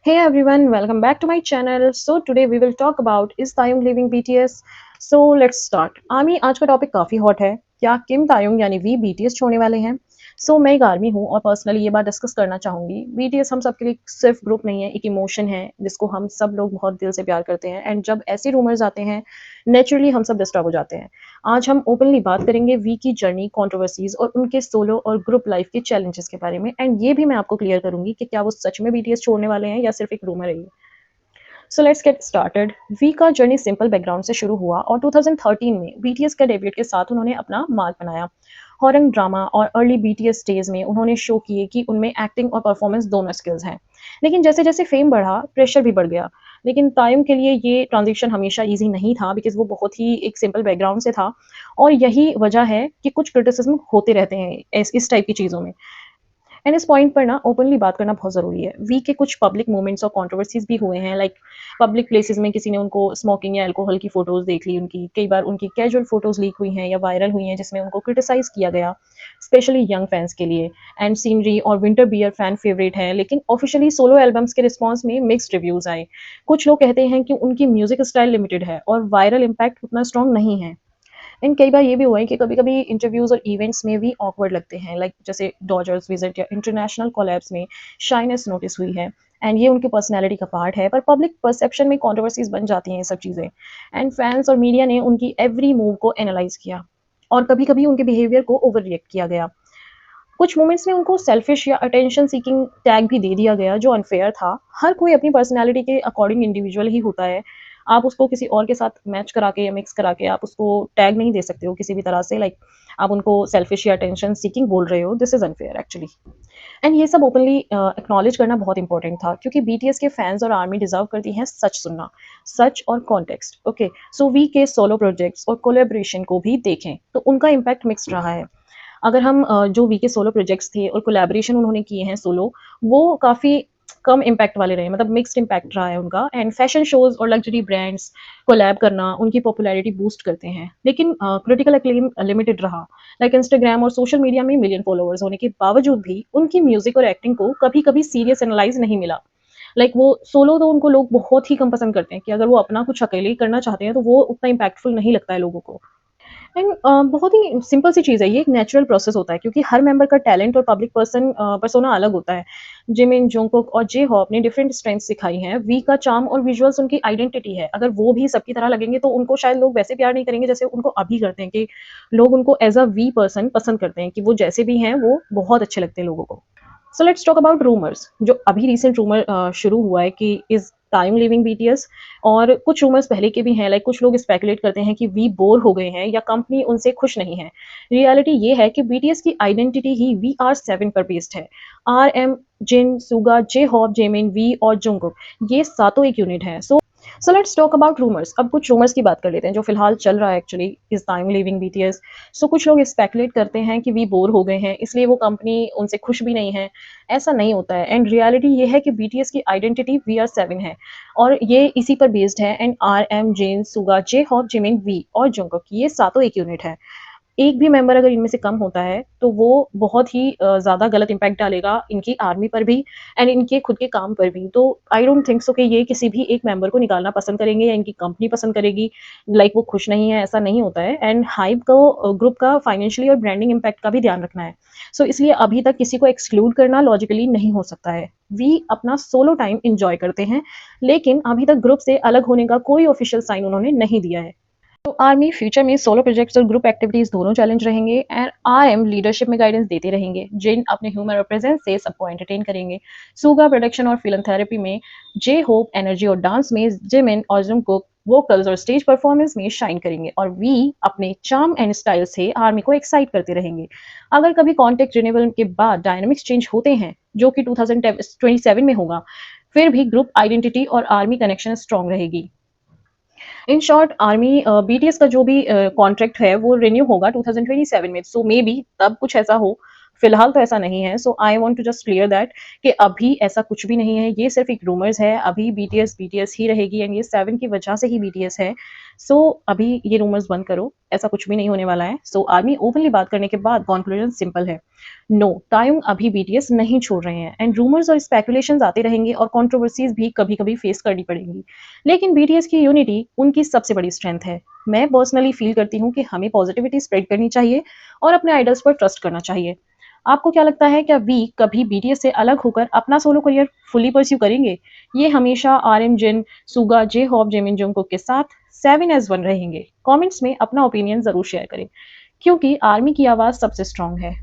Hey everyone, welcome back to my channel. So today we will talk about is Taeyong leaving BTS? So let's start. Army आज का topic काफी hot है। क्या किम तायोंग यानी we BTS छोड़ने वाले हैं? मैं एक आर्मी हूँ और पर्सनली ये बात डिस्कस करना चाहूंगी। बीटीएस हम सबके लिए सिर्फ ग्रुप नहीं है, एक इमोशन है जिसको हम सब लोग बहुत दिल से प्यार करते हैं एंड जब ऐसे रूमर्स आते हैं नेचुरली हम सब डिस्टर्ब हो जाते हैं। आज हम ओपनली बात करेंगे वी की जर्नी, कंट्रोवर्सीज और उनके सोलो और ग्रुप लाइफ के चैलेंजेस के बारे में एंड ये भी मैं आपको क्लियर करूंगी कि क्या वो सच में बीटीएस छोड़ने वाले हैं या सिर्फ एक रूमर है ये। So let's get started. V का जर्नी सिंपल बैकग्राउंड से शुरू हुआ और 2013 में बीटीएस के डेब्यूट के साथ उन्होंने अपना मार्क बनाया। हॉरर ड्रामा और अर्ली बीटीएस डेज में उन्होंने शो किए कि उनमें एक्टिंग और परफॉर्मेंस दोनों स्किल्स हैं। लेकिन जैसे जैसे फेम बढ़ा प्रेशर भी बढ़ गया। लेकिन तायम के लिए ये ट्रांजिशन हमेशा ईजी नहीं था बिकॉज वो बहुत ही एक सिंपल बैकग्राउंड से था और यही वजह है कि कुछ क्रिटिसिज्म होते रहते हैं इस टाइप की चीज़ों में। एंड इस पॉइंट पर ना ओपनली बात करना बहुत ज़रूरी है। वी के कुछ पब्लिक मूवमेंट्स और कंट्रोवर्सीज भी हुए हैं, लाइक पब्लिक प्लेसेस में किसी ने उनको स्मोकिंग या अल्कोहल की फोटोज देख ली उनकी, कई बार उनकी कैजुअल फोटोज लीक हुई हैं या वायरल हुई हैं जिसमें उनको क्रिटिसाइज किया गया, स्पेशली यंग फैंस के लिए। एंड सीनरी और विंटर बियर फैन फेवरेट है, लेकिन ऑफिशियली सोलो एल्बम्स के रिस्पॉन्स में मिक्स्ड रिव्यूज आए। कुछ लोग कहते हैं कि उनकी म्यूजिक स्टाइल लिमिटेड है और वायरल इम्पैक्ट उतना स्ट्रॉन्ग नहीं है। एंड कई बार ये भी हुआ है कि कभी-कभी इंटरव्यूज़ और इवेंट्स में भी ऑकवर्ड लगते हैं, लाइक जैसे डॉजर्स विजिट या इंटरनेशनल कोलैब्स में शाइनेस नोटिस हुई है एंड ये उनकी पर्सनैलिटी का पार्ट है, पर पब्लिक परसेप्शन में कंट्रोवर्सीज बन जाती हैं ये सब चीज़ें। एंड फैंस और मीडिया ने उनकी एवरी मूव को एनालाइज किया और कभी-कभी उनके बिहेवियर को ओवर रिएक्ट किया गया। कुछ मोमेंट्स में उनको सेल्फिश या अटेंशन सीकिंग टैग भी दे दिया गया जो अनफेयर था। हर कोई अपनी पर्सनैलिटी के अकॉर्डिंग इंडिविजुअल ही होता है। आप उसको किसी और के साथ मैच करा के या मिक्स करा के आप उसको टैग नहीं दे सकते हो किसी भी तरह से, लाइक आप उनको सेल्फिश या अटेंशन सीकिंग बोल रहे हो, this is unfair actually. And ये सब ओपनली एक्नॉलेज करना बहुत इंपॉर्टेंट था क्योंकि बीटीएस के फैंस और आर्मी डिजर्व करती हैं सच सुनना, सच और कॉन्टेक्स्ट। ओके, सो वी के सोलो प्रोजेक्ट्स और कोलेब्रेशन को भी देखें तो उनका इम्पैक्ट मिक्स्ड रहा है। अगर हम जो वी के सोलो प्रोजेक्ट्स थे और कोलैबोरेशन उन्होंने किए हैं सोलो, वो काफ़ी कम इम्पैक्ट वाले रहे, मतलब मिक्स्ड इम्पैक्ट रहा है उनका। एंड फैशन शोज़ और लग्जरी ब्रांड्स कोलैब करना उनकी पॉपुलैरिटी बूस्ट करते हैं। लेकिन क्रिटिकल अक्लेम लिमिटेड रहा, लाइक इंस्टाग्राम और सोशल मीडिया में मिलियन फॉलोअर्स होने के बावजूद भी उनकी म्यूज़िक और एक्टिंग को कभी-कभी सीरियस एनालाइज़ नहीं मिला। लाइक वो सोलो तो उनको लोग बहुत ही कम पसंद करते हैं कि अगर वो अपना कुछ अकेले ही करना चाहते हैं, तो वो उतना इम्पैक्टफुल नहीं लगता है लोगों को। एंड बहुत ही सिंपल सी चीज़ है, ये एक नेचुरल प्रोसेस होता है क्योंकि हर मेंबर का टैलेंट और पब्लिक पर्सोना अलग होता है। जिमिन, जंगकुक और जे हॉप ने डिफरेंट स्ट्रेंथ्स सिखाई हैं। वी का चार्म और विजुअल्स उनकी आइडेंटिटी है। अगर वो भी सबकी तरह लगेंगे तो उनको शायद लोग वैसे प्यार नहीं करेंगे जैसे उनको अभी करते हैं, कि लोग उनको एज अ वी पर्सन पसंद करते हैं कि वो जैसे भी हैं वो बहुत अच्छे लगते हैं लोगों को। सो लेट्स टॉक अबाउट रूमर्स। जो अभी रिसेंट रूमर शुरू हुआ है कि इज टाइम लिविंग बीटीएस, और कुछ रूमर्स पहले के भी हैं, लाइक कुछ लोग स्पेकुलेट करते हैं कि वी बोर हो गए हैं या कंपनी उनसे खुश नहीं है। रियलिटी ये है कि बीटीएस की आइडेंटिटी ही वी आर 7 पर बेस्ड है। R M, Jin, Suga, J Hope, Jimin, V और जुंगकुक, ये सातों एक यूनिट है। So let's talk about rumours. अब कुछ रूमर्स की बात कर लेते हैं जो फिलहाल चल रहा है actually, is time living BTS. कुछ लोग स्पेकुलेट करते हैं कि वी बोर हो गए हैं इसलिए वो कंपनी उनसे खुश भी नहीं है। ऐसा नहीं होता है एंड रियलिटी ये है कि बीटीएस की आइडेंटिटी वी आर 7 है और ये इसी पर बेस्ड है। And R M, Jin, Suga, J Hope, Jimin, V और जंगकुक, ये सातों एक यूनिट है। एक भी मेंबर अगर इनमें से कम होता है तो वो बहुत ही ज़्यादा गलत इम्पैक्ट डालेगा इनकी आर्मी पर भी एंड इनके खुद के काम पर भी। तो आई डोंट थिंक सो कि ये किसी भी एक मेंबर को निकालना पसंद करेंगे या इनकी कंपनी पसंद करेगी, लाइक वो खुश नहीं है, ऐसा नहीं होता है। एंड हाइप को ग्रुप का फाइनेंशियली और ब्रांडिंग इम्पैक्ट का भी ध्यान रखना है। इसलिए अभी तक किसी को एक्सक्लूड करना लॉजिकली नहीं हो सकता है। वी अपना सोलो टाइम इंजॉय करते हैं लेकिन अभी तक ग्रुप से अलग होने का कोई ऑफिशियल साइन उन्होंने नहीं दिया है। तो आर्मी फ्यूचर में सोलो प्रोजेक्ट्स और ग्रुप एक्टिविटीज दोनों चैलेंज रहेंगे एंड आरएम लीडरशिप में गाइडेंस देते रहेंगे, जिन अपने ह्यूमर और प्रेजेंस से सबको एंटरटेन करेंगे। सुगा प्रोडक्शन और फिलंथेरेपी में, जे होप एनर्जी और डांस में, जिमिन और जंगकुक वोकल्स और स्टेज परफॉर्मेंस में शाइन करेंगे और वी अपने चार्म एंड स्टाइल से आर्मी को एक्साइट करते रहेंगे। अगर कभी कॉन्टेक्ट रिन्यूअल के बाद डायनामिक्स चेंज होते हैं जो कि 2027 में होगा, फिर भी ग्रुप आइडेंटिटी और आर्मी कनेक्शन स्ट्रांग रहेगी। इन शॉर्ट आर्मी बीटीएस का जो भी कॉन्ट्रैक्ट है वो रिन्यू होगा 2027 में, मे बी तब कुछ ऐसा हो। फिलहाल तो ऐसा नहीं है। So I want to just clear that कि अभी ऐसा कुछ भी नहीं है, ये सिर्फ एक रूमर्स है। अभी बीटीएस बीटीएस ही रहेगी एंड ये 7 की वजह से ही बीटीएस है। सो अभी ये रूमर्स बंद करो, ऐसा कुछ भी नहीं होने वाला है। सो आर्मी ओपनली बात करने के बाद कंक्लूजन सिंपल है, नो, तायुंग अभी बीटीएस नहीं छोड़ रहे हैं एंड रूमर्स और स्पेकुलेशंस आते रहेंगे और कंट्रोवर्सीज भी कभी कभी फेस करनी पड़ेंगी, लेकिन बीटीएस की यूनिटी उनकी सबसे बड़ी स्ट्रेंथ है। मैं पर्सनली फील करती हूँ कि हमें पॉजिटिविटी स्प्रेड करनी चाहिए और अपने आइडल्स पर ट्रस्ट करना चाहिए। आपको क्या लगता है, क्या वी कभी बीटीएस से अलग होकर अपना सोलो करियर फुली परस्यू करेंगे? ये हमेशा आरएम जिन, सुगा, जे होप, जेमिन जोंगकुक के साथ 7 एज 1 रहेंगे? कमेंट्स में अपना ओपिनियन जरूर शेयर करें, क्योंकि आर्मी की आवाज सबसे स्ट्रांग है।